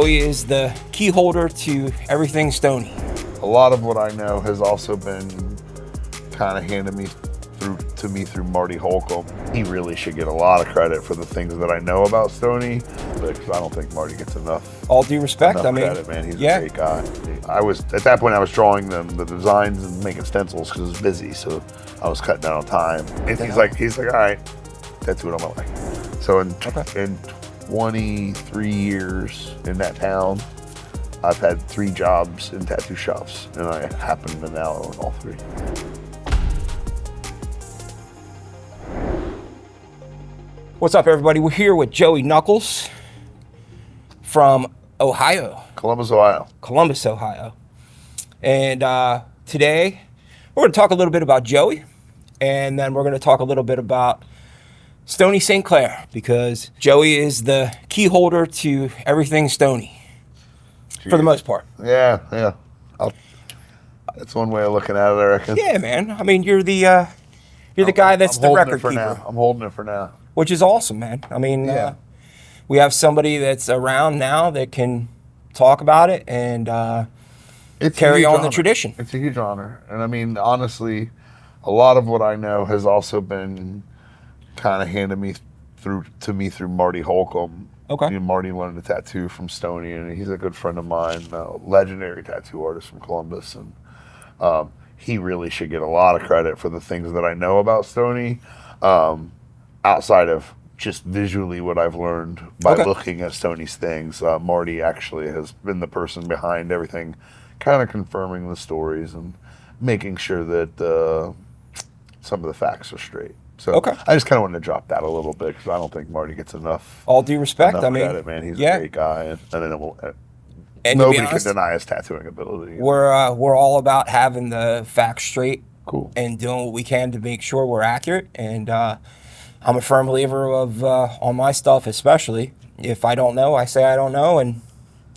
Joey is the key holder to everything Stony. A lot of what I know has also been kind of handed to me through Marty Holcomb. He really should get a lot of credit for the things that I know about Stony, because I don't think Marty gets enough. All due respect, I mean, credit, man. He's a great guy. At that point I was drawing the designs and making stencils because I was busy, so I was cutting down on time. And he's like, all right, tattoo it on my leg. So in 23 years in that town, I've had 3 jobs in tattoo shops, and I happen to now own all 3. What's up, everybody? We're here with Joey Knuckles from Ohio. Columbus, Ohio. And today, we're going to talk a little bit about Joey, and then we're going to talk a little bit about Stoney St. Clair, because Joey is the key holder to everything Stony, for the most part. Yeah. That's one way of looking at it, I reckon. Yeah, man. I mean, you're the guy that's the record keeper. I'm holding it for now. Which is awesome, man. I mean, we have somebody that's around now that can talk about it and carry on the tradition. It's a huge honor. And I mean, honestly, a lot of what I know has also been kind of handed to me through Marty Holcomb. Okay. You know, Marty learned a tattoo from Stony, and he's a good friend of mine, a legendary tattoo artist from Columbus. And he really should get a lot of credit for the things that I know about Stony. Outside of just visually what I've learned by looking at Stoney's things. Marty actually has been the person behind everything, kind of confirming the stories and making sure that some of the facts are straight. So I just kind of wanted to drop that a little bit because I don't think Marty gets enough. All due respect, I mean, credit, man. He's a great guy, and nobody can deny his tattooing ability. We're all about having the facts straight, and doing what we can to make sure we're accurate. And I'm a firm believer of on my stuff, especially if I don't know, I say I don't know, and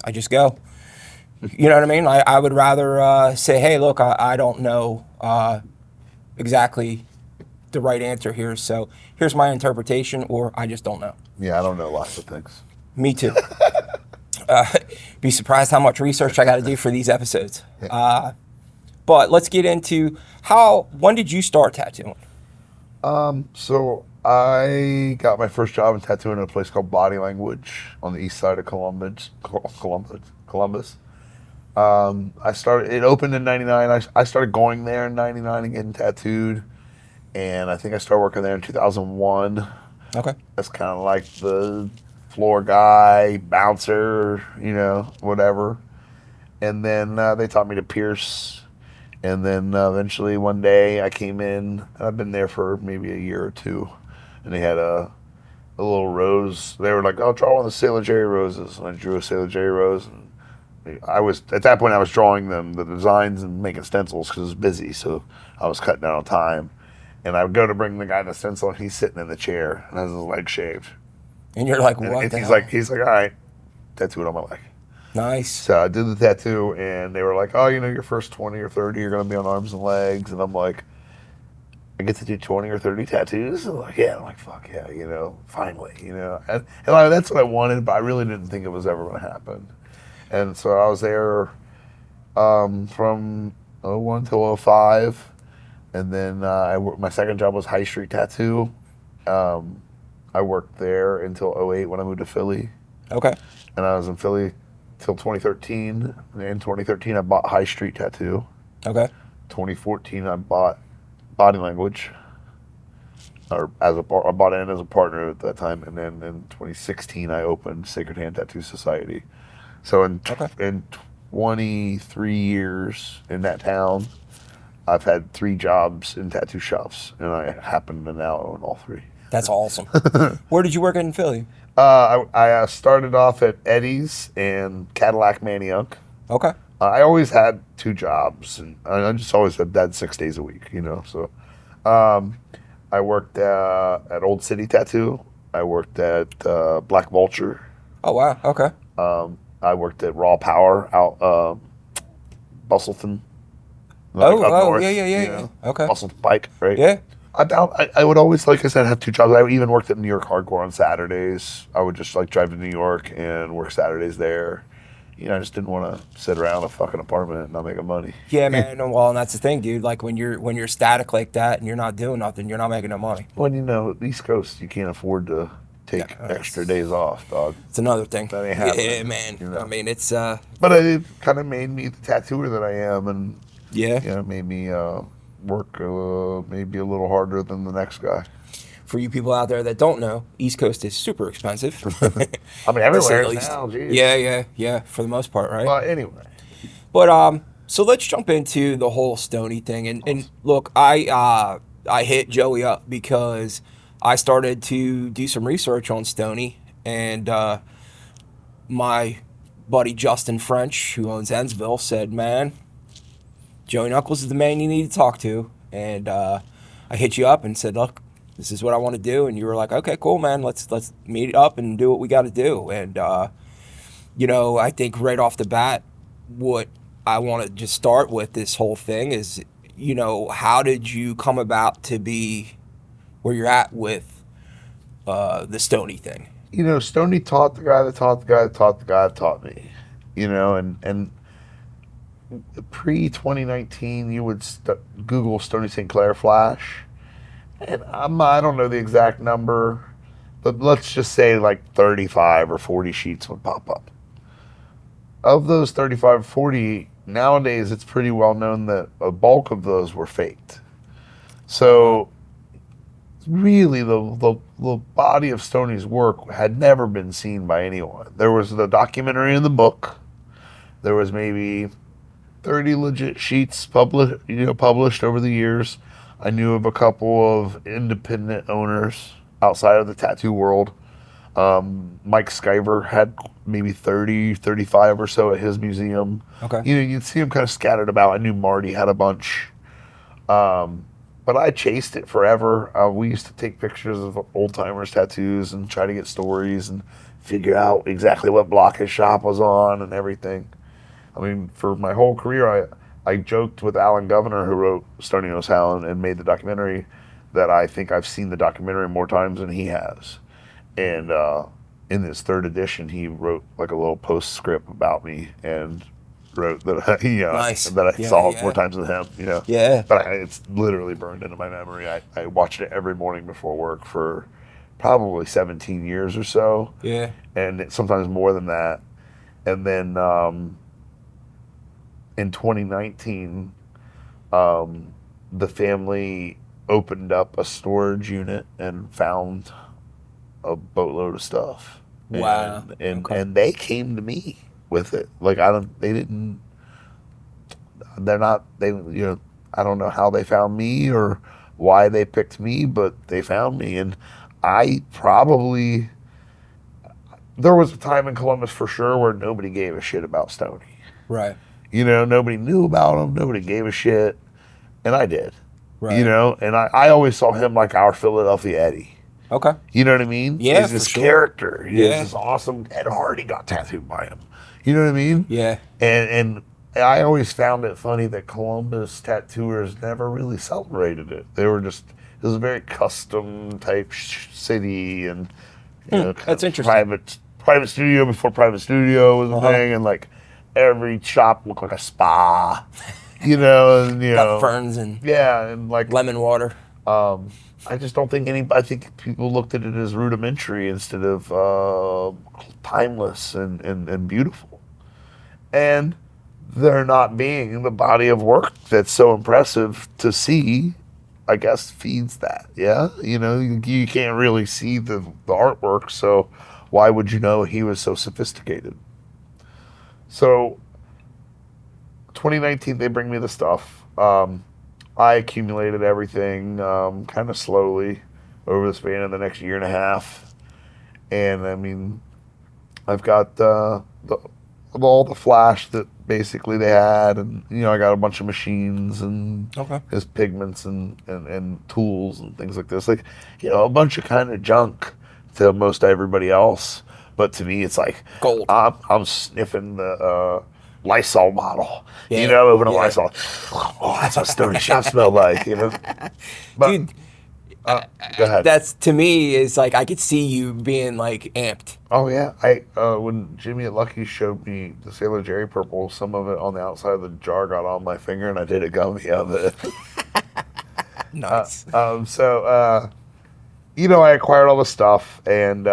I just go. You know what I mean? I would rather say, hey, look, I don't know exactly the right answer here, so here's my interpretation, or I just don't know. Yeah, I don't know lots of things. Me too. Be surprised how much research I got to do for these episodes. But let's get into when did you start tattooing? So I got my first job in tattooing at a place called Body Language on the east side of Columbus. It opened in 99. I started going there in 99 and getting tattooed. And I think I started working there in 2001. Okay. That's kind of like the floor guy, bouncer, whatever. And then they taught me to pierce. And then eventually one day I came in, and I've been there for maybe a year or 2. And they had a little rose. They were like, "Oh, draw one of the Sailor Jerry roses." And I drew a Sailor Jerry rose. And at that point I was drawing the designs and making stencils because I was busy. So I was cutting down on time. And I would go to bring the guy the stencil, and he's sitting in the chair and has his leg shaved. And you're like, what? And he's like, all right, tattoo it on my leg. Nice. So I did the tattoo, and they were like, oh, your first 20 or 30, you're going to be on arms and legs. And I'm like, I get to do 20 or 30 tattoos? And I'm like, yeah. I'm like, fuck yeah, finally, And that's what I wanted, but I really didn't think it was ever going to happen. And so I was there from 01 till 05. And then my second job was High Street Tattoo. I worked there until 08 when I moved to Philly. Okay. And I was in Philly till 2013. And in 2013, I bought High Street Tattoo. Okay. 2014, I bought Body Language. I bought in as a partner at that time. And then in 2016, I opened Sacred Hand Tattoo Society. So in 23 years in that town, I've had 3 jobs in tattoo shops, and I happen to now own all 3. That's awesome. Where did you work in Philly? I started off at Eddie's and Cadillac Manioc. Okay. I always had 2 jobs, and I just always had 6 days a week, So I worked at Old City Tattoo. I worked at Black Vulture. Oh, wow. Okay. I worked at Raw Power out Bustleton. North, yeah. Okay. Muscle Pike, right? Yeah. I would always, like I said, have 2 jobs. I even worked at New York Hardcore on Saturdays. I would just drive to New York and work Saturdays there. I just didn't want to sit around a fucking apartment and not making money. Yeah, man. Well, and that's the thing, dude. Like when you're static like that and you're not doing nothing, you're not making no money. When East Coast, you can't afford to take No, extra days off, dog. It's another thing. That ain't happening. Yeah, man. I mean, it's But it kind of made me the tattooer that I am, and yeah. it made me work maybe a little harder than the next guy. For you people out there that don't know, East Coast is super expensive. I mean, everywhere now, geez. Yeah, for the most part, right? But anyway. But so let's jump into the whole Stoney thing. And look, I hit Joey up because I started to do some research on Stoney, and my buddy Justin French, who owns Ensville, said, "Man, Joey Knuckles is the man you need to talk to." And I hit you up and said, "Look, this is what I want to do." And you were like, "Okay, cool, man. Let's meet up and do what we got to do." And I think right off the bat, what I want to just start with this whole thing is, how did you come about to be where you're at with the Stoney thing? Stoney taught the guy that taught the guy that taught the guy that taught me. And pre-2019, you would Google Stoney St. Clair Flash. And I don't know the exact number, but let's just say like 35 or 40 sheets would pop up. Of those 35 or 40, nowadays it's pretty well known that a bulk of those were faked. So really the body of Stoney's work had never been seen by anyone. There was the documentary in the book. There was maybe 30 legit sheets published over the years. I knew of a couple of independent owners outside of the tattoo world. Mike Skyver had maybe 30, 35 or so at his museum. Okay. You'd see them kind of scattered about. I knew Marty had a bunch. But I chased it forever. We used to take pictures of old timers' tattoos and try to get stories and figure out exactly what block his shop was on and everything. I mean, for my whole career, I joked with Alan Governor, who wrote Stoney Knows How and made the documentary, that I think I've seen the documentary more times than he has. And in his third edition, he wrote like a little postscript about me and wrote that Nice. that I saw more times than him. Yeah. But it's literally burned into my memory. I watched it every morning before work for probably 17 years or so. Yeah. And sometimes more than that. And then in 2019, the family opened up a storage unit and found a boatload of stuff. Wow. And they came to me with it. Like I don't know how they found me or why they picked me, but they found me. And there was a time in Columbus for sure where nobody gave a shit about Stoney. Right. Nobody knew about him, nobody gave a shit, and I did. Right. And I always saw him like our Philadelphia Eddie. Okay. You know what I mean? Yeah, He's this for sure. character. He's Yeah. this awesome. Ed Hardy got tattooed by him. You know what I mean? Yeah. And I always found it funny that Columbus tattooers never really celebrated it. They were just, it was a very custom type city and That's interesting. Private studio before private studio was a thing, and like every shop looked like a spa. Got ferns and and like lemon water. I just don't think I think people looked at it as rudimentary instead of timeless and beautiful. And there not being the body of work that's so impressive to see, I guess, feeds that. Yeah. You can't really see the artwork, so why would you know he was so sophisticated? So 2019, they bring me the stuff. I accumulated everything kind of slowly over the span of the next year and a half. And I mean, I've got all the flash that basically they had, and I got a bunch of machines and his pigments and tools and things like this. Like, a bunch of kind of junk to most everybody else. But to me, it's like gold. I'm sniffing the Lysol bottle, open a Lysol. Oh, that's what Stoney shop smelled like, But, dude, Go ahead. That's, to me, is like I could see you being like amped. Oh yeah, when Jimmy at Lucky showed me the Sailor Jerry purple, some of it on the outside of the jar got on my finger, and I did a gummy of it. Nice. So I acquired all the stuff, and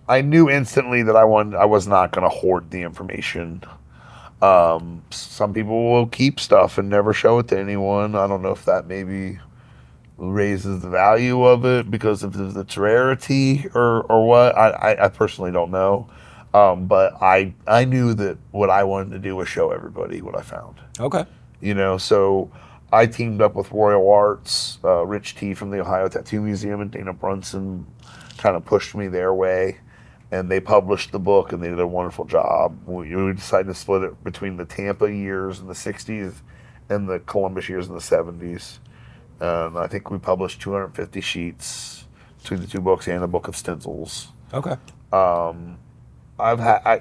I knew instantly that I was not going to hoard the information. Some people will keep stuff and never show it to anyone. I don't know if that maybe raises the value of it because of its rarity or what. I personally don't know. But I knew that what I wanted to do was show everybody what I found. Okay. So I teamed up with Royal Arts, Rich T from the Ohio Tattoo Museum, and Dana Brunson kind of pushed me their way. And they published the book, and they did a wonderful job. We decided to split it between the Tampa years in the 60s and the Columbus years in the 70s. I think we published 250 sheets between the two books and a book of stencils. Okay.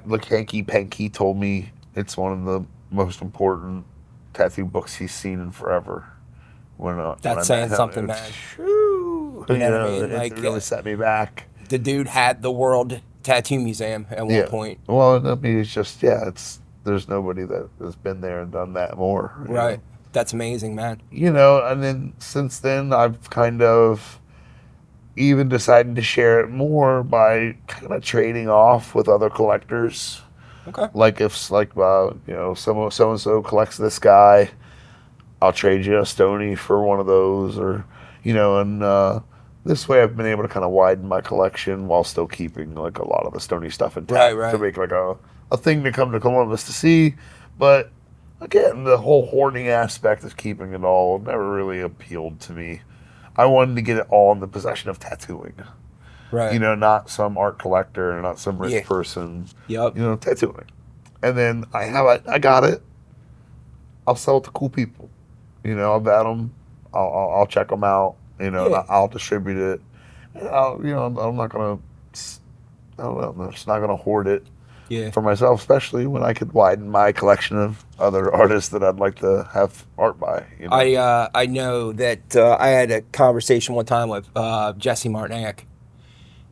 Look, Hanky Panky told me it's one of the most important tattoo books he's seen in forever. That's saying something, man. You know what I mean? It really set me back. The dude had the World Tattoo Museum at one point. Well, I mean, it's just, there's nobody that has been there and done that more. Right. That's amazing, man. And then since then, I've kind of even decided to share it more by kind of trading off with other collectors. Okay. Like if, so-and-so collects this guy, I'll trade you a Stoney for one of those, or, this way I've been able to kind of widen my collection while still keeping like a lot of the Stoney stuff intact right. to make like a thing to come to Columbus to see. But again, the whole hoarding aspect of keeping it all never really appealed to me. I wanted to get it all in the possession of tattooing. Right. Not some art collector, not some rich person. Yep. Tattooing. And then I got it. I'll sell it to cool people. I'll vet them. I'll check them out. I'll distribute it. I'm not gonna. I don't know. I'm just not gonna hoard it. Yeah. For myself, especially when I could widen my collection of other artists that I'd like to have art by. I know that I had a conversation one time with Jesse Martinac,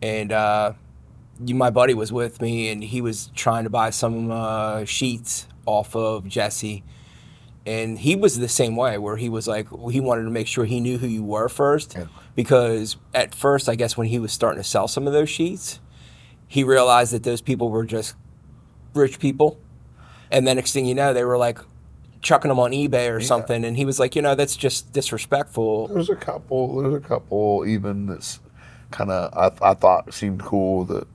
and my buddy was with me, and he was trying to buy some sheets off of Jesse. And he was the same way, where he was like, he wanted to make sure he knew who you were first. Yeah. Because at first, I guess when he was starting to sell some of those sheets, he realized that those people were just rich people. And then next thing you know, they were like chucking them on eBay or something. And he was like, that's just disrespectful. There's a couple even that's kind of, I thought seemed cool that,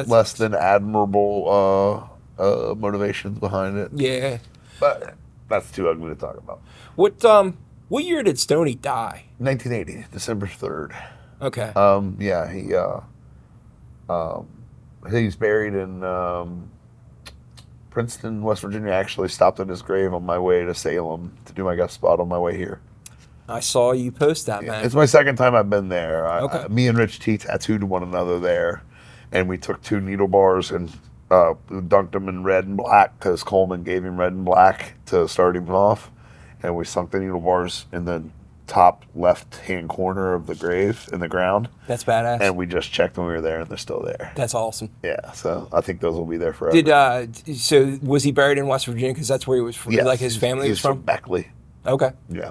less than admirable motivations behind it. Yeah. But that's too ugly to talk about. What year did Stoney die? 1980, December 3rd. Okay. He's buried in Princeton, West Virginia. I actually stopped at his grave on my way to Salem to do my guest spot on my way here. I saw you post that, man. It's my second time I've been there. Okay. Me and Rich T tattooed one another there, and we took 2 needle bars and dunked them in red and black because Coleman gave him red and black to start him off, and we sunk the needle bars in the top left-hand corner of the grave in the ground. That's badass. And we just checked when we were there, and they're still there. That's awesome. Yeah, so I think those will be there forever. So was he buried in West Virginia because that's where he was from? Yes, like his family was from? Beckley. Okay. Yeah.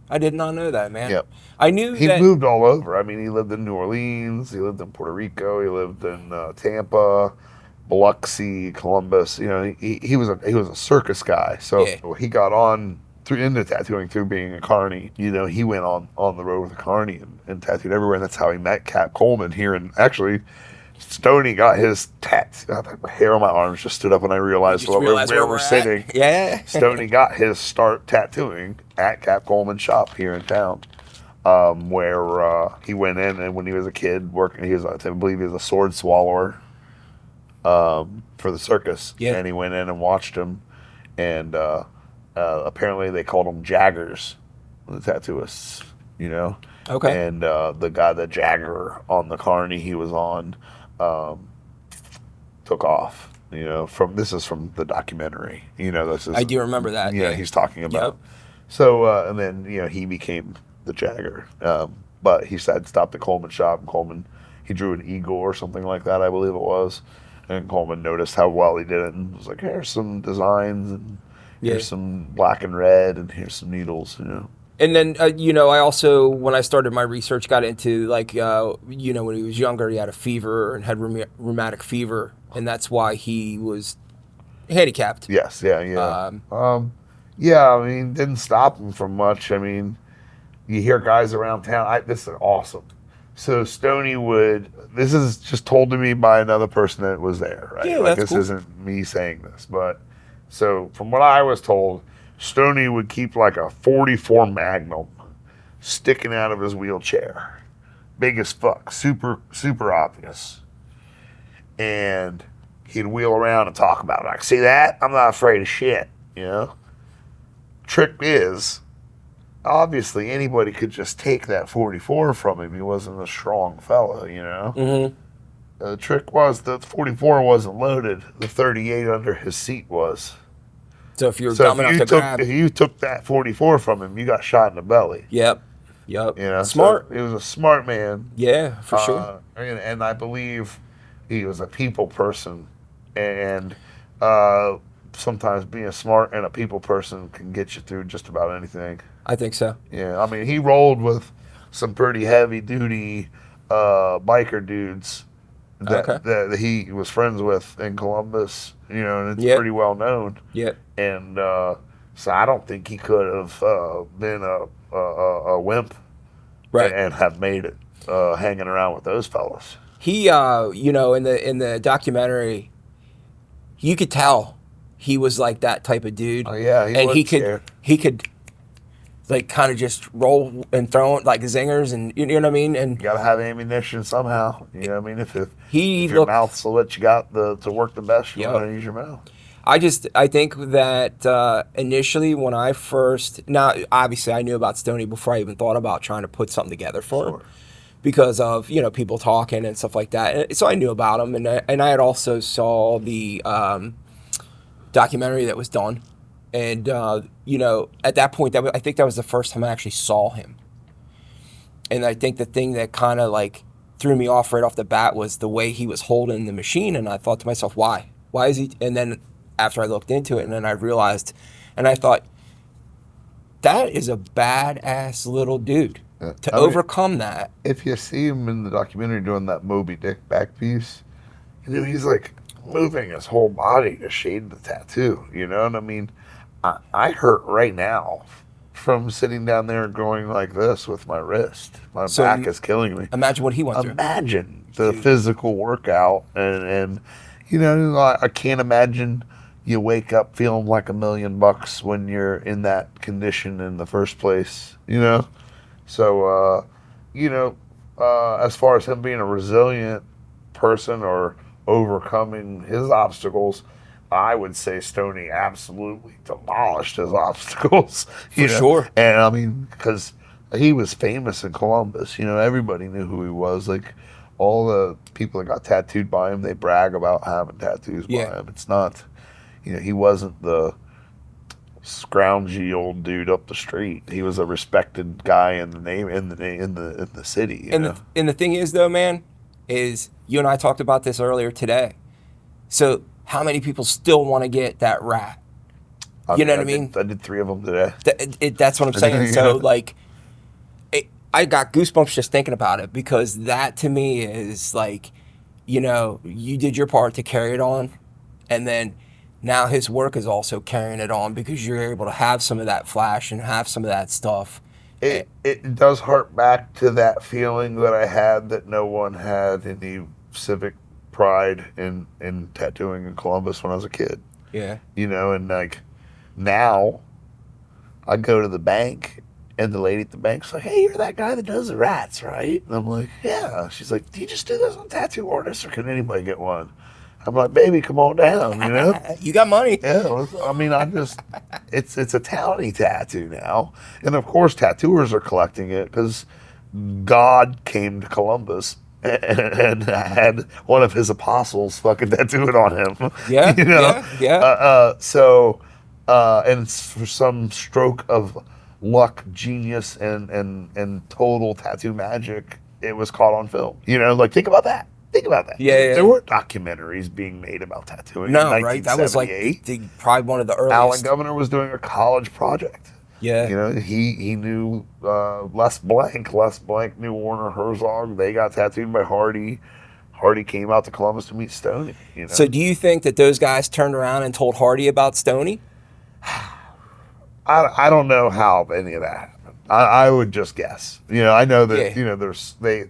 I did not know that, man. Yep. I knew he moved all over. I mean, he lived in New Orleans. He lived in Puerto Rico. He lived in Tampa, Biloxi, Columbus. He was a circus guy. So he got on into tattooing through being a carny. He went on the road with a carny and tattooed everywhere. And that's how he met Cap Coleman here. And actually, Stoney got his the hair on my arms just stood up when I realized where we're sitting. Yeah. Stoney got his start tattooing at Cap Coleman's shop here in town, where he went in, and when he was a kid working, I believe he was a sword swallower for the circus. Yeah. And he went in and watched him, and apparently they called them Jaggers, the tattooists, Okay. And the guy, the Jagger on the carny he was on, took off. This is from the documentary. This is. I do remember that. Yeah, he's talking about. So and then he became the Jagger. But he said stop at Coleman shop, and Coleman he drew an eagle or something like that, I believe it was. And Coleman noticed how well he did it and was like, here's some designs and Yeah. here's some black and red and here's some needles. And then, I also, when I started my research, got into like, when he was younger, he had a fever and had rheumatic fever, and that's why he was handicapped. Yes, yeah. Yeah, I mean, didn't stop him from much. I mean, you hear guys around town. This is awesome. So this is just told to me by another person that was there, right? Yeah, like that's this cool. isn't me saying this, but so from what I was told, Stoney would keep like a 44 Magnum sticking out of his wheelchair, big as fuck, super super obvious, and he'd wheel around and talk about it. Like, see that? I'm not afraid of shit, Trick is, obviously anybody could just take that 44 from him. He wasn't a strong fella, Mm-hmm. The trick was the 44 wasn't loaded. The 38 under his seat was. So if you're So dumb enough to grab, if you took that 44 from him, you got shot in the belly. yep. Smart. So he was a smart man. Yeah, for sure. And I believe he was a people person. And sometimes being smart and a people person can get you through just about anything. I think so. Yeah, I mean, he rolled with some pretty heavy duty biker dudes that he was friends with in Columbus, and it's pretty well known. Yep. And so I don't think he could have been a wimp, Right. and have made it hanging around with those fellas. He, in the documentary, you could tell he was like that type of dude. Oh yeah, and wasn't scared. he could like kind of just roll and throw it like zingers, and you know what I mean. And You gotta have ammunition somehow. You know what I mean? If he if your mouth's what you got to work the best, you Yep. want to use your mouth. I think that initially when I first, now obviously I knew about Stoney before I even thought about trying to put something together for him, because of people talking and stuff like that. And so I knew about him, and I had also saw the documentary that was done, and at that point I think that was the first time I actually saw him, and I think the thing that kind of like threw me off right off the bat was the way he was holding the machine, and I thought to myself, why is he? And then after I looked into it, and then I realized, and I thought, that is a badass little dude to overcome that. If you see him in the documentary doing that Moby Dick back piece, he's like moving his whole body to shade the tattoo. You know what I mean? I hurt right now from sitting down there and going like this with my wrist. My back is killing me. Imagine what he went through. Imagine the physical workout, and I can't imagine you wake up feeling like $1 million when you're in that condition in the first place. So as far as him being a resilient person or overcoming his obstacles, I would say Stoney absolutely demolished his obstacles. For sure. And I mean, because he was famous in Columbus. Everybody knew who he was. Like, all the people that got tattooed by him, they brag about having tattoos by him. It's not, he wasn't the scroungy old dude up the street. He was a respected guy in the city. And the thing is, though, man, is you and I talked about this earlier today. So how many people still want to get that rat? You know what I mean? I did 3 of them today. That's what I'm saying. So like, I got goosebumps just thinking about it, because that to me is like, you did your part to carry it on, and then now his work is also carrying it on, because you're able to have some of that flash and have some of that stuff. It does hark back to that feeling that I had that no one had any civic pride in tattooing in Columbus when I was a kid. Yeah. And like now I go to the bank and the lady at the bank's like, hey, you're that guy that does the rats, right? And I'm like, yeah. She's like, do you just do this on tattoo artists, or can anybody get one? I'm like, baby, come on down, You got money. Yeah, I mean, it's a townie tattoo now. And of course, tattooers are collecting it because God came to Columbus and had one of his apostles fucking tattoo it on him. Yeah, yeah. So, and it's for some stroke of luck, genius, and total tattoo magic, it was caught on film. You know, like think about that. Think about that. Yeah. There weren't documentaries being made about tattooing No, in right? That was like 1978. probably one of the Alan earliest. Governor was doing a college project. Yeah. You know, he knew Les Blank. Les Blank knew Warner Herzog. They got tattooed by Hardy. Hardy came out to Columbus to meet Stoney. You know, So do you think that those guys turned around and told Hardy about Stoney? I don't know how any of that happened. I would just guess. You know, I know that Yeah. you know the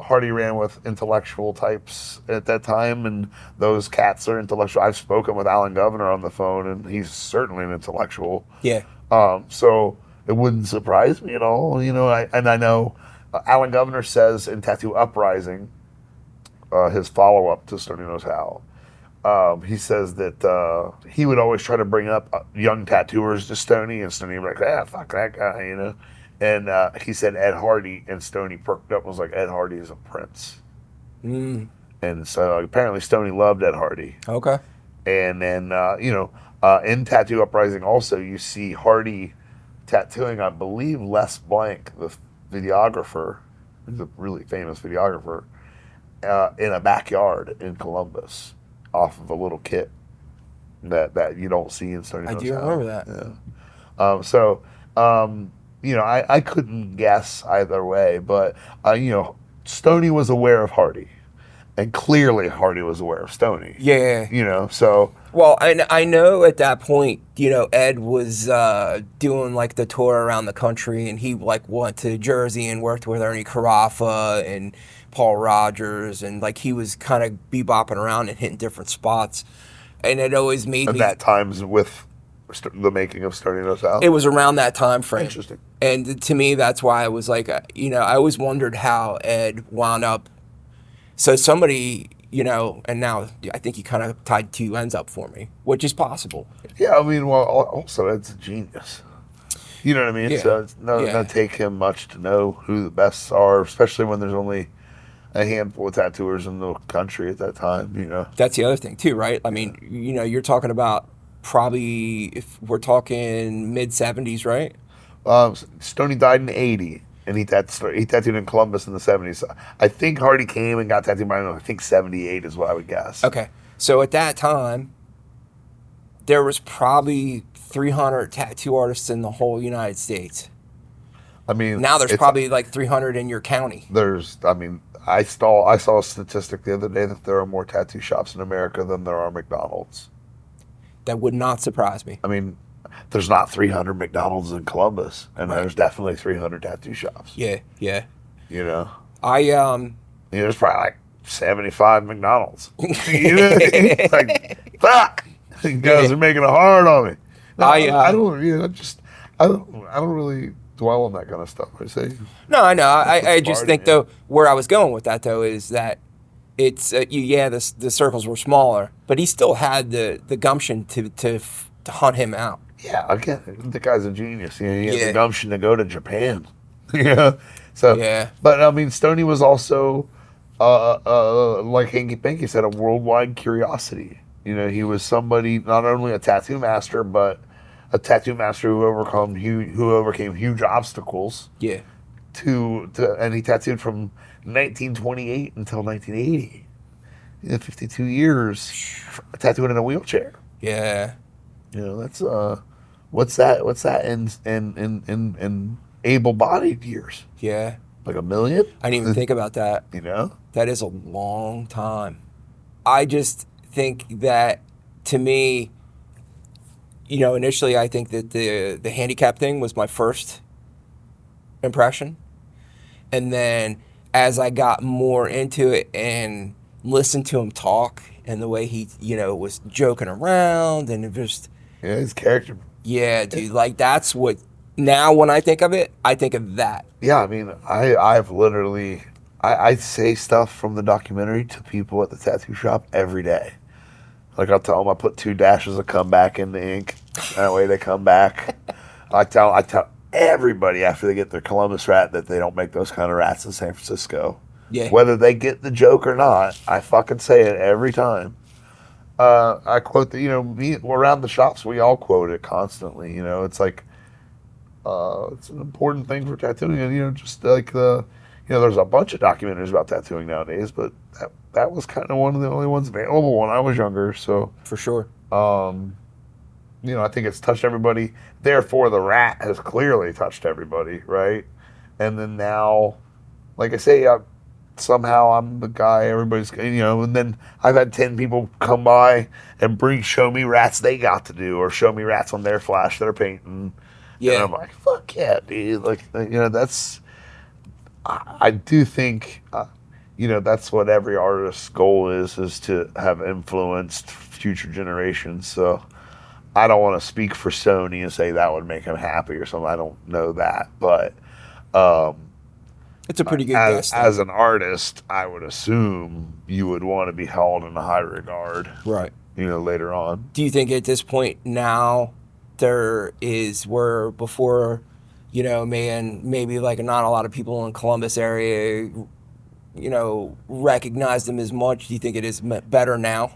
Hardy ran with intellectual types at that time, and those cats are intellectual. I've spoken with Alan Governor on the phone, and he's certainly an intellectual. Yeah. So it wouldn't surprise me at all. You know, I know Alan Governor says in Tattoo Uprising, his follow up to Stoney Knows How. He says that he would always try to bring up young tattooers to Stoney, and Stoney would be like, fuck that guy, you know. And he said Ed Hardy, and Stoney perked up and was like, Ed Hardy is a prince. Mm. And so apparently Stoney loved Ed Hardy. Okay. And then, in Tattoo Uprising also, you see Hardy tattooing, I believe, Les Blank, the videographer, who's a really famous videographer, in a backyard in Columbus off of a little kit that you don't see in Stony St. I do remember that. Yeah. I couldn't guess either way, but, Stoney was aware of Hardy. And clearly Hardy was aware of Stoney. Yeah. You know, so... Well, I know at that point, you know, Ed was doing like the tour around the country, and he like went to Jersey and worked with Ernie Carafa and Paul Rogers, and like he was kind of bebopping around and hitting different spots, and it always made And me. that time's with the making of Stoney Knows How. It was around that time frame. Interesting. And to me, that's why I was like, I always wondered how Ed wound up. So somebody, you know, and now I think he kind of tied two ends up for me, which is possible. Yeah, I mean, well, also Ed's a genius. You know what I mean? Yeah. So it's not going to take him much to know who the best are, especially when there's only a handful of tattooers in the country at that time, you know. That's the other thing too, right? I mean, you know, you're talking about probably, if we're talking mid-70s, right? Stoney died in 80, and he tattooed in Columbus in the 70s. I think Hardy came and got tattooed by, I think 78 is what I would guess. Okay. So at that time, there was probably 300 tattoo artists in the whole United States. I mean, Now there's probably like 300 in your county. I saw a statistic the other day that there are more tattoo shops in America than there are McDonald's. That would not surprise me. I mean, there's not 300 McDonald's in Columbus, and Right. there's definitely 300 tattoo shops. Yeah. You know, There's there's probably like 75 McDonald's. You know, like fuck, you guys are making it hard on me. No, I don't really dwell on that kind of stuff. I say, No, I know. I just hard, think yeah. though, where I was going with that though is that it's the circles were smaller, but he still had the gumption to hunt him out. yeah, again, the guy's a genius. You know, he had Yeah. the gumption to go to Japan. Yeah, so Yeah. But I mean, Stoney was also, like Hanky Panky said, a worldwide curiosity. You know, he was somebody, not only a tattoo master, but a tattoo master who overcame huge obstacles. Yeah. And he tattooed from 1928 until 1980. 52 years tattooing in a wheelchair. Yeah. You know, that's what's that in able-bodied years? Yeah. Like 1 million? I didn't even think about that. You know? That is a long time. I just think that, to me, you know, initially I think that the handicap thing was my first impression. And then as I got more into it and listened to him talk and the way he, you know, was joking around and it just, Yeah, his character. yeah, dude, like that's what, now when I think of it, I think of that. Yeah, I mean, I've literally, I say stuff from the documentary to people at the tattoo shop every day. Like I'll tell them I put 2 dashes of comeback in the ink. That way they come back. I tell everybody after they get their Columbus rat that they don't make those kind of rats in San Francisco. Yeah. Whether they get the joke or not, I fucking say it every time. I quote that, you know, around the shops, we all quote it constantly. You know, it's like, It's an important thing for tattooing, and just like there's a bunch of documentaries about tattooing nowadays, but that was kind of one of the only ones available when I was younger. So, For sure. I think it's touched everybody. Therefore, the rat has clearly touched everybody, right? And then now, like I say, somehow I'm the guy everybody's, and then I've had 10 people come by and show me rats they got to do, or show me rats on their flash they're painting. And Yeah. I'm like, fuck yeah, dude. Like, that's, I do think, that's what every artist's goal is to have influenced future generations. So I don't want to speak for Sony and say that would make him happy or something. I don't know that. But, It's a pretty good guess, though. as an artist, I would assume you would want to be held in a high regard, Right. later on. Do you think at this point now where before, maybe like not a lot of people in Columbus area, recognize them as much? Do you think it is better now?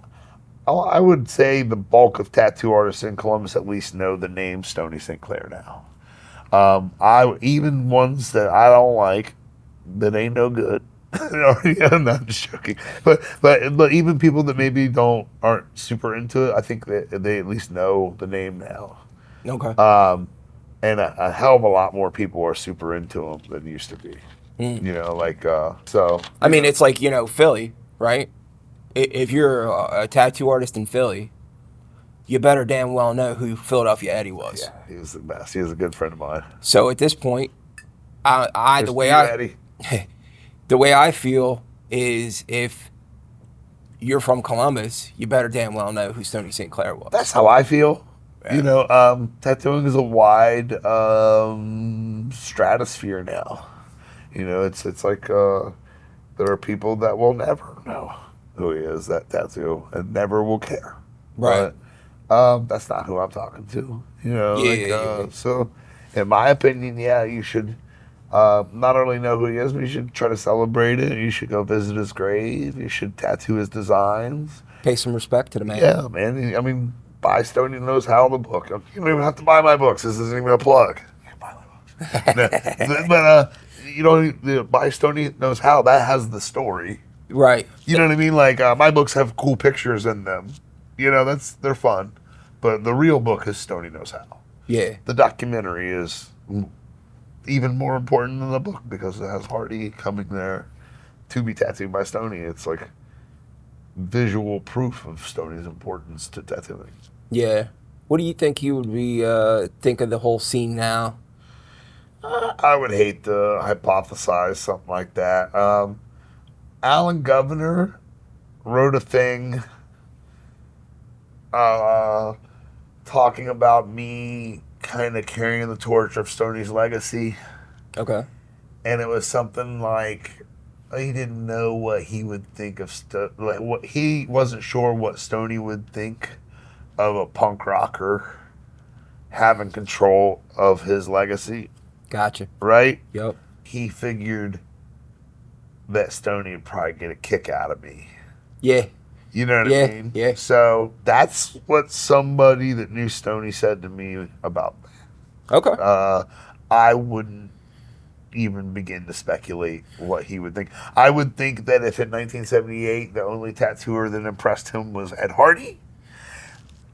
I would say the bulk of tattoo artists in Columbus at least know the name Stoney St. Clair now. I even ones that I don't like, that ain't no good. I'm not just joking, but even people that maybe aren't super into it, I think that they at least know the name now. Okay. And a hell of a lot more people are super into them than used to be. So. I mean, it's like, Philly, right? If you're a tattoo artist in Philly, you better damn well know who Philadelphia Eddie was. Yeah, he was the best. He was a good friend of mine. So at this point, Eddie. the way I feel is if you're from Columbus, you better damn well know who Stoney St. Clair was. That's how I feel. Yeah. Tattooing is a wide stratosphere now. It's like there are people that will never know who he is, that tattoo, and never will care. Right. But that's not who I'm talking to. Yeah. So, in my opinion, yeah, you should not only know who he is, but you should try to celebrate it. You should go visit his grave. You should tattoo his designs. Pay some respect to the man. Yeah, man. I mean, buy Stoney Knows How, the book. You don't even have to buy my books. This isn't even a plug. You can buy my books. But you don't buy Stoney Knows How. That has the story. Right. You know what I mean? Like my books have cool pictures in them. They're fun. But the real book is Stoney Knows How. Yeah. The documentary is even more important than the book because it has Hardy coming there to be tattooed by Stoney. It's like visual proof of Stoney's importance to tattooing. Yeah. What do you think he would be think of the whole scene now? I would hate to hypothesize something like that. Alan Governor wrote a thing talking about me kind of carrying the torch of Stoney's legacy. Okay. And it was something like he didn't know what he would think of what he wasn't sure what Stoney would think of a punk rocker having control of his legacy. Gotcha. Right? Yep. He figured that Stoney would probably get a kick out of me. Yeah. You know what I mean? Yeah. So that's what somebody that knew Stoney said to me about that. Okay. I wouldn't even begin to speculate what he would think. I would think that if in 1978 the only tattooer that impressed him was Ed Hardy,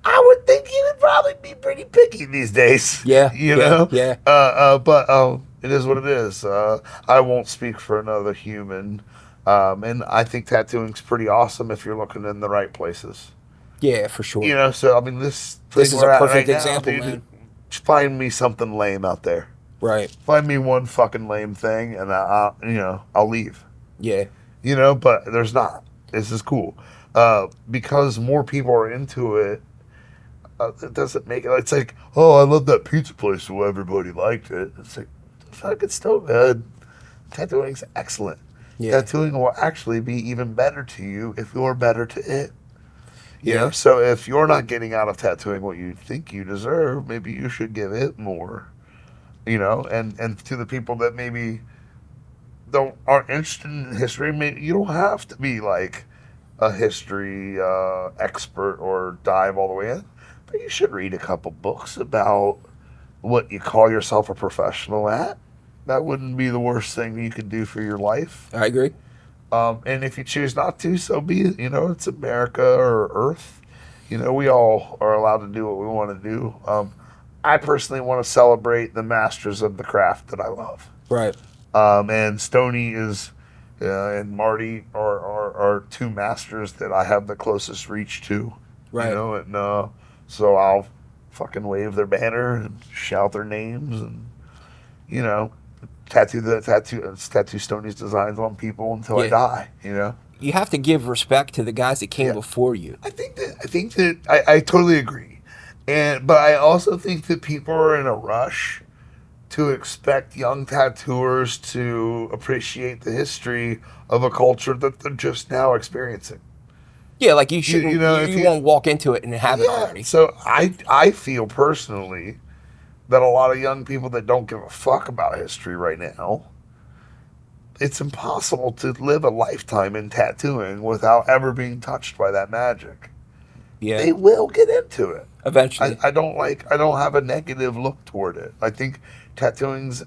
I would think he would probably be pretty picky these days. Yeah. Yeah. But it is what it is. I won't speak for another human. And I think tattooing's pretty awesome if you're looking in the right places. Yeah, for sure. So I mean, this is a perfect right example, now, dude, man. find me something lame out there. Right. Find me one fucking lame thing, and I'll leave. Yeah. But there's not. This is cool. Because more people are into it, it doesn't make it. It's like, oh, I love that pizza place, so everybody liked it. It's like, fuck, it's still good. Tattooing's excellent. Yeah. Tattooing will actually be even better to you if you're better to it. Yeah. So if you're not getting out of tattooing what you think you deserve, maybe you should give it more. And to the people that maybe aren't interested in history, maybe you don't have to be like a history expert or dive all the way in, but you should read a couple books about what you call yourself a professional at, that wouldn't be the worst thing you could do for your life. I agree. And if you choose not to, so be it. You know, it's America or Earth. You know, we all are allowed to do what we want to do. I personally want to celebrate the masters of the craft that I love. Right. And Stoney is and Marty are two masters that I have the closest reach to. Right. You know, and so I'll fucking wave their banner and shout their names and, you know, tattoo Stoney's designs on people until I die, you know? You have to give respect to the guys that came before you. I think that I totally agree. But I also think that people are in a rush to expect young tattooers to appreciate the history of a culture that they're just now experiencing. Yeah, like you shouldn't. You won't walk into it and have it already. So I feel personally that a lot of young people that don't give a fuck about history right now, it's impossible to live a lifetime in tattooing without ever being touched by that magic. Yeah, they will get into it eventually. I don't have a negative look toward it. I think tattooing's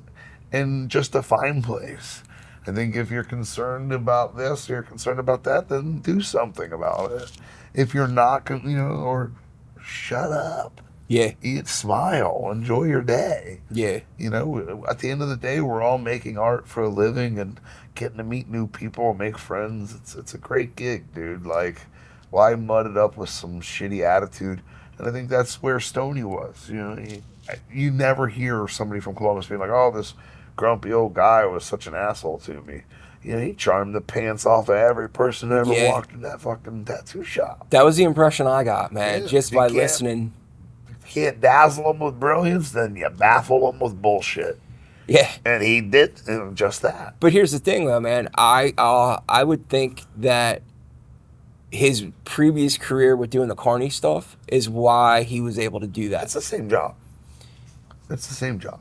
in just a fine place. I think if you're concerned about this, or you're concerned about that, then do something about it. If you're not, you know, or shut up. Yeah. Eat, smile, enjoy your day. Yeah. You know, at the end of the day, we're all making art for a living and getting to meet new people and make friends. It's a great gig, dude. Like, why mud it up with some shitty attitude? And I think that's where Stoney was. You know, you never hear somebody from Columbus being like, oh, this grumpy old guy was such an asshole to me. You know, he charmed the pants off of every person that ever walked in that fucking tattoo shop. That was the impression I got, man, just by listening. If you can't dazzle them with brilliance, then you baffle them with bullshit. Yeah. And he did just that. But here's the thing, though, man. I would think that his previous career with doing the Carney stuff is why he was able to do that. It's the same job. It's the same job.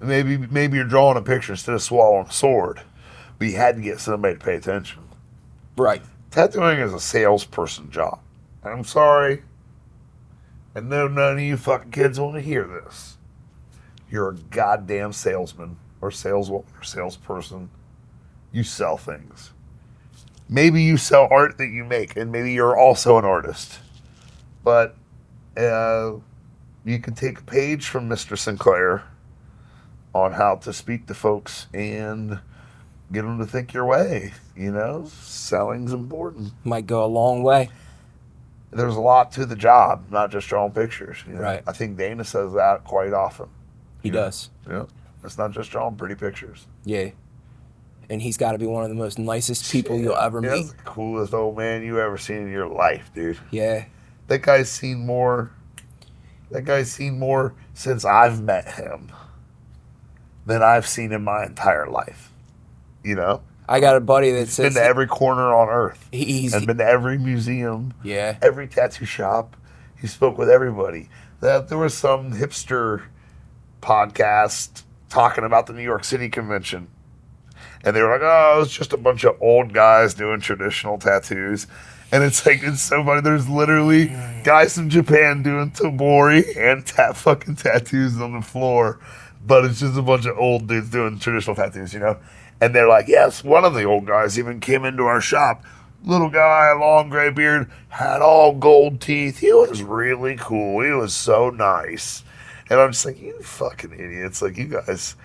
Maybe you're drawing a picture instead of swallowing a sword, but you had to get somebody to pay attention. Right. Tattooing is a salesperson job. I'm sorry. I know none of you fucking kids want to hear this. You're a goddamn salesman or saleswoman or salesperson. You sell things. Maybe you sell art that you make, and maybe you're also an artist. But you can take a page from Mr. Sinclair on how to speak to folks and get them to think your way. You know, selling's important. Might go a long way. There's a lot to the job, not just drawing pictures. You know? Right. I think Dana says that quite often. He does. Yeah. It's not just drawing pretty pictures. Yeah. And he's got to be one of the most nicest people you'll ever meet. That's the coolest old man you ever seen in your life, dude. Yeah. That guy's seen more since I've met him than I've seen in my entire life. You know? I got a buddy that says... been to every corner on Earth. He's been to every museum. Yeah. Every tattoo shop. He spoke with everybody. There was some hipster podcast talking about the New York City convention. And they were like, oh, it's just a bunch of old guys doing traditional tattoos. And it's like, it's so funny. There's literally guys from Japan doing tabori and fucking tattoos on the floor. But it's just a bunch of old dudes doing traditional tattoos, you know? And they're like, yes, one of the old guys even came into our shop. Little guy, long gray beard, had all gold teeth. He was really cool. He was so nice. And I'm just like, you fucking idiots. Like, you guys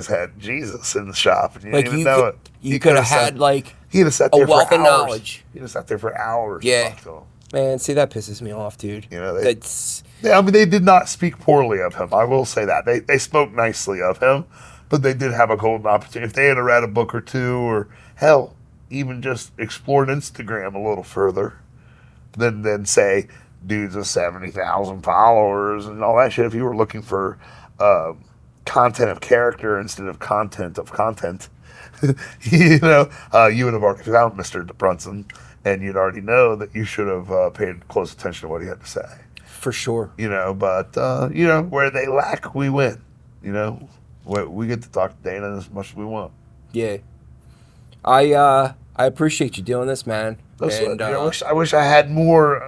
had Jesus in the shop, and you didn't even know it. You could have had, like, he'd have sat there a wealth for of hours. knowledge. He'd have sat there for hours. Yeah. Man, see, that pisses me off, dude. You know, I mean, they did not speak poorly of him. I will say that. They spoke nicely of him, but they did have a golden opportunity. If they had read a book or two, or hell, even just explored Instagram a little further, than say, dudes with 70,000 followers and all that shit. If you were looking for content of character instead of content of content, you know, you would have already found Mr. Brunson, and you'd already know that you should have paid close attention to what he had to say. For sure. You know, but, you know, where they lack, we win. You know, we get to talk to Dana as much as we want. Yeah. I appreciate you doing this, man. And, I wish I had more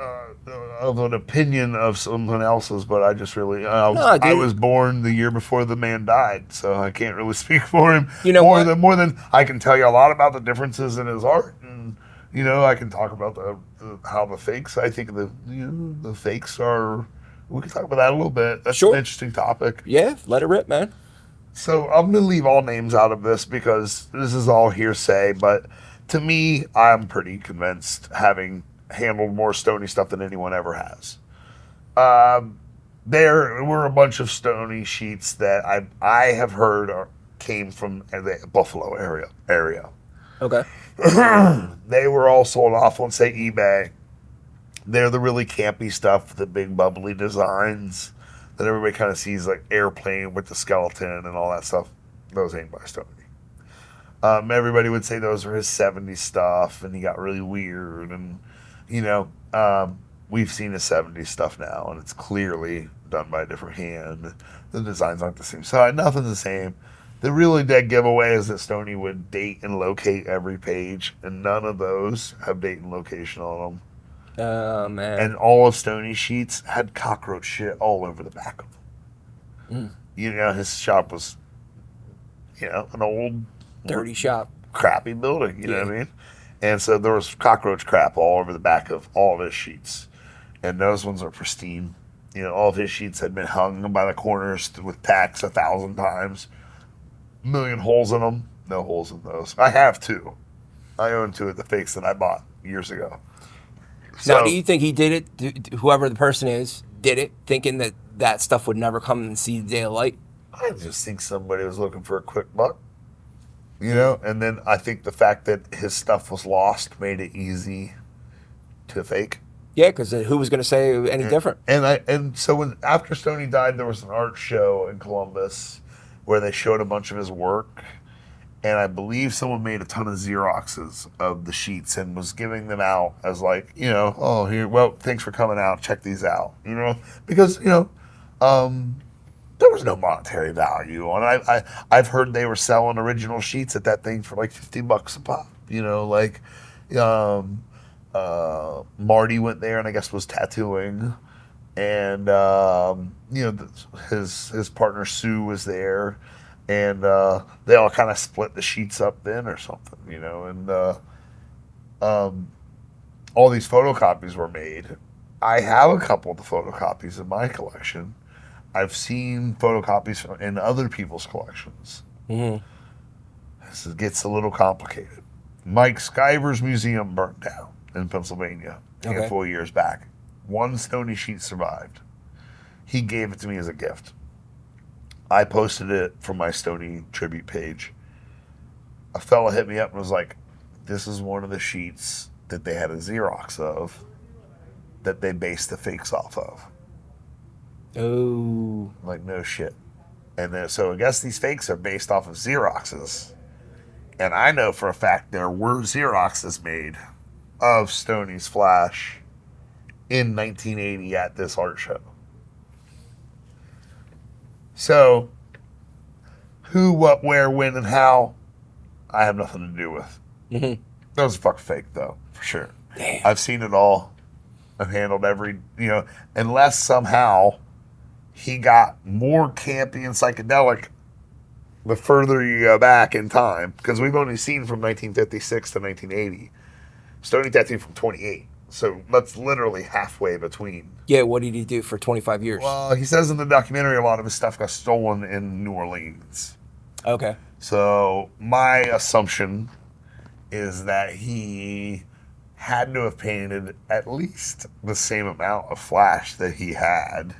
of an opinion of someone else's, but I just really No, I dude. was born the year before the man died, so I can't really speak for him. You know what? More than I can tell you a lot about the differences in his art, and I can talk about how the fakes. I think the fakes are. We can talk about that a little bit. That's Sure. an interesting topic. Yeah, let it rip, man. So I'm going to leave all names out of this because this is all hearsay. But to me, I'm pretty convinced, having handled more Stony stuff than anyone ever has. There were a bunch of Stony sheets that I have heard came from the Buffalo area. Okay. They were all sold off on, say, eBay. They're the really campy stuff, the big bubbly designs that everybody kind of sees, like Airplane with the skeleton and all that stuff. Those ain't by Stoney. Everybody would say those are his 70s stuff, and he got really weird. And, we've seen his 70s stuff now, and it's clearly done by a different hand. The designs aren't the same side, nothing's the same. The really dead giveaway is that Stoney would date and locate every page, and none of those have date and location on them. Oh, man. And all of Stoney's sheets had cockroach shit all over the back of them. His shop was, an old, Dirty shop. crappy building, you know what I mean? And so there was cockroach crap all over the back of all of his sheets. And those ones are pristine. All of his sheets had been hung by the corners with tacks 1,000 times. A million holes in them. No holes in those. I have two. I own two of the fakes that I bought years ago. Now, do you think he did it, whoever the person is, did it, thinking that stuff would never come and see the day of light? I just think somebody was looking for a quick buck. And then I think the fact that his stuff was lost made it easy to fake. Yeah, because who was going to say any different? And so after Stoney died, there was an art show in Columbus where they showed a bunch of his work. And I believe someone made a ton of Xeroxes of the sheets and was giving them out as like, oh, here, well, thanks for coming out. Check these out, because, there was no monetary value on it. I've heard they were selling original sheets at that thing for like $50 a pop, Marty went there and I guess was tattooing. And, his partner Sue was there. And they all kind of split the sheets up then or something, and all these photocopies were made. I have a couple of the photocopies in my collection. I've seen photocopies in other people's collections. Mm-hmm. This gets a little complicated. Mike Skyver's museum burnt down in Pennsylvania a handful of years back. One Stony sheet survived. He gave it to me as a gift. I posted it from my Stony tribute page. A fella hit me up and was like, this is one of the sheets that they had a Xerox of that they based the fakes off of. Oh. Like, no shit. And then, so I guess these fakes are based off of Xeroxes. And I know for a fact there were Xeroxes made of Stoney's Flash in 1980 at this art show. So, who, what, where, when, and how, I have nothing to do with. Mm-hmm. That was fucking fake, though, for sure. Damn. I've seen it all. I've handled every, unless somehow he got more campy and psychedelic the further you go back in time, because we've only seen from 1956 to 1980. Stoney tattooed from 28. So that's literally halfway between. Yeah, what did he do for 25 years? Well, he says in the documentary a lot of his stuff got stolen in New Orleans. Okay. So my assumption is that he had to have painted at least the same amount of Flash that he had.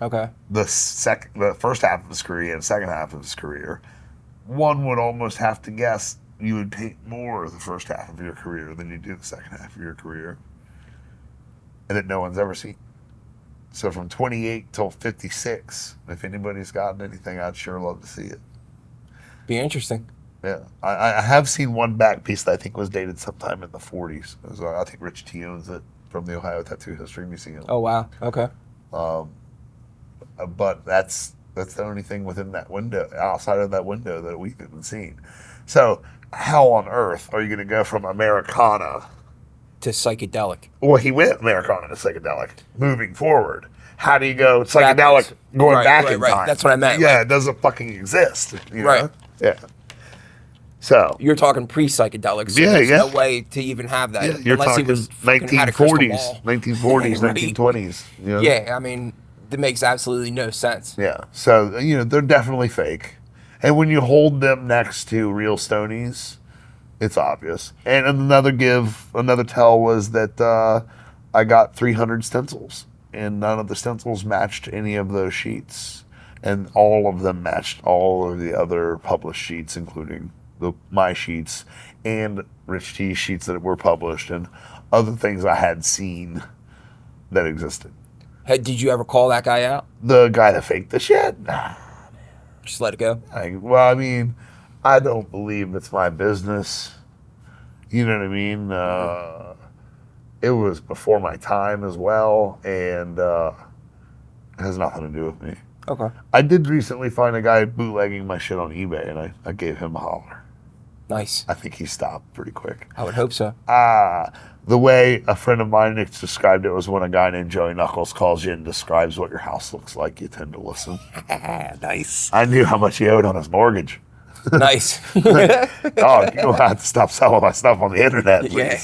Okay. The first half of his career and second half of his career. One would almost have to guess you would paint more the first half of your career than you do the second half of your career. And that no one's ever seen. So from 28 till 56, if anybody's gotten anything, I'd sure love to see it. Be interesting. Yeah. I have seen one back piece that I think was dated sometime in the 40s. I think Rich T owns it from the Ohio Tattoo History Museum. Oh, wow. Okay. But that's the only thing within that window, outside of that window, that we've even seen. So how on earth are you going to go from Americana to psychedelic. Well, he went Americana to psychedelic. Moving forward, how do you go psychedelic Backwards. going Right, back right, in right. time? That's what I meant, Yeah, right. it doesn't fucking exist. You know? Right. Yeah. So You're talking pre-psychedelic, so Yeah, there's yeah. no way to even have that. yeah, you're unless he talking was fucking had a crystal 1940s, ball. 1940s, Right. 1920s. You know? Yeah, I mean, that makes absolutely no sense. Yeah. So, they're definitely fake. And when you hold them next to real Stonies, it's obvious. And another tell was that I got 300 stencils, and none of the stencils matched any of those sheets. And all of them matched all of the other published sheets, including my sheets and Rich T's sheets that were published and other things I had seen that existed. Hey, did you ever call that guy out? The guy that faked the shit? Nah. Just let it go? I don't believe it's my business. You know what I mean? It was before my time as well, and it has nothing to do with me. Okay. I did recently find a guy bootlegging my shit on eBay, and I gave him a holler. Nice. I think he stopped pretty quick. I would hope so. The way a friend of mine described it was when a guy named Joey Knuckles calls you and describes what your house looks like, you tend to listen. Nice. I knew how much he owed on his mortgage. Nice. Oh, you'll have to stop selling my stuff on the internet, please. Yeah.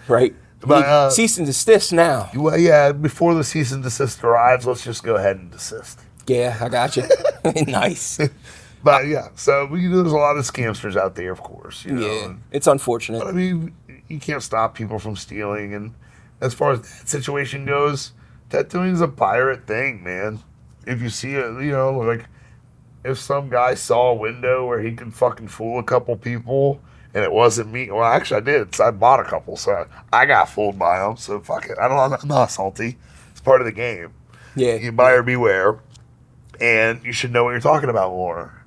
Right. But, Cease and desist now. Well, yeah, before the cease and desist arrives, let's just go ahead and desist. Yeah, I got you. Nice. But yeah, so there's a lot of scamsters out there, of course. Yeah, it's unfortunate. But I mean, you can't stop people from stealing. And as far as that situation goes, tattooing's a pirate thing, man. If you see it, like if some guy saw a window where he could fucking fool a couple people and it wasn't me. Well, actually, I did. So I bought a couple, so I got fooled by them. So fuck it. I'm not salty. It's part of the game. Yeah. You buyer beware, and you should know what you're talking about more.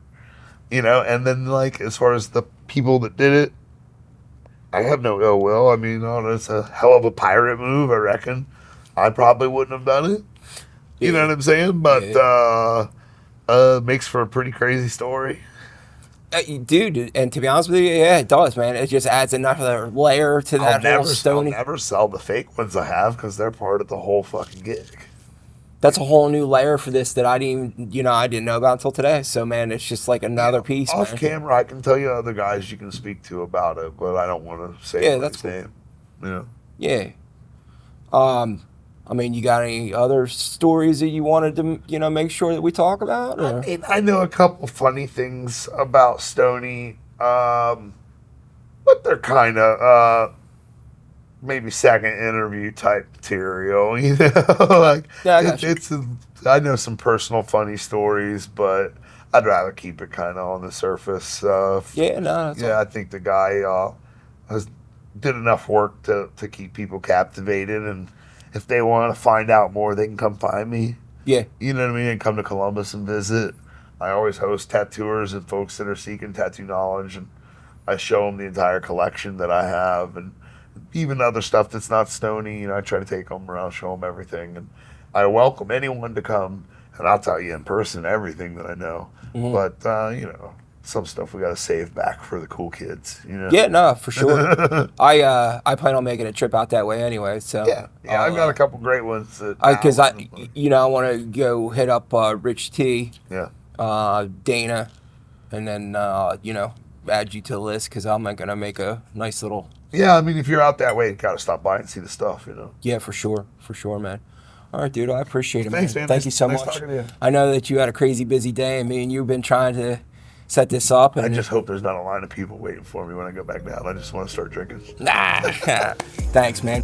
And then like as far as the people that did it, I have no ill will. I mean, it's a hell of a pirate move, I reckon. I probably wouldn't have done it. You know what I'm saying? But makes for a pretty crazy story. Dude, and to be honest with you, yeah, it does, man. It just adds another layer to that whole Stony. I'll never sell the fake ones I have because they're part of the whole fucking gig. That's a whole new layer for this that I didn't know about until today. So, man, it's just like another piece, Off man. camera, I can tell you other guys you can speak to about it, but I don't want to say that's his name. Yeah. I mean, you got any other stories that you wanted to, make sure that we talk about? Or? I know a couple funny things about Stony, but they're kind of maybe second interview type material, like Yeah, I got you. I know some personal funny stories, but I'd rather keep it kind of on the surface. Yeah, no, that's I think the guy did enough work to keep people captivated, and if they want to find out more, they can come find me. Yeah. You know what I mean? And come to Columbus and visit. I always host tattooers and folks that are seeking tattoo knowledge, and I show them the entire collection that I have, and even other stuff that's not Stony. I try to take them around, show them everything, and I welcome anyone to come, and I'll tell you in person everything that I know. Mm-hmm. But some stuff we got to save back for the cool kids. Yeah, no, for sure. I plan on making a trip out that way anyway. So yeah, I've got a couple great ones. Because I want to go hit up Rich T. Yeah. Dana, and then add you to the list because I'm gonna make a nice little. Yeah, I mean, if you're out that way, you got to stop by and see the stuff. Yeah, for sure, man. All right, dude, I appreciate it, Thanks, man. Thank you so nice much. Talking to you. I know that you had a crazy busy day, and me and you've been trying to set this up. And I just hope there's not a line of people waiting for me when I go back down. I just want to start drinking. Nah. Thanks, man.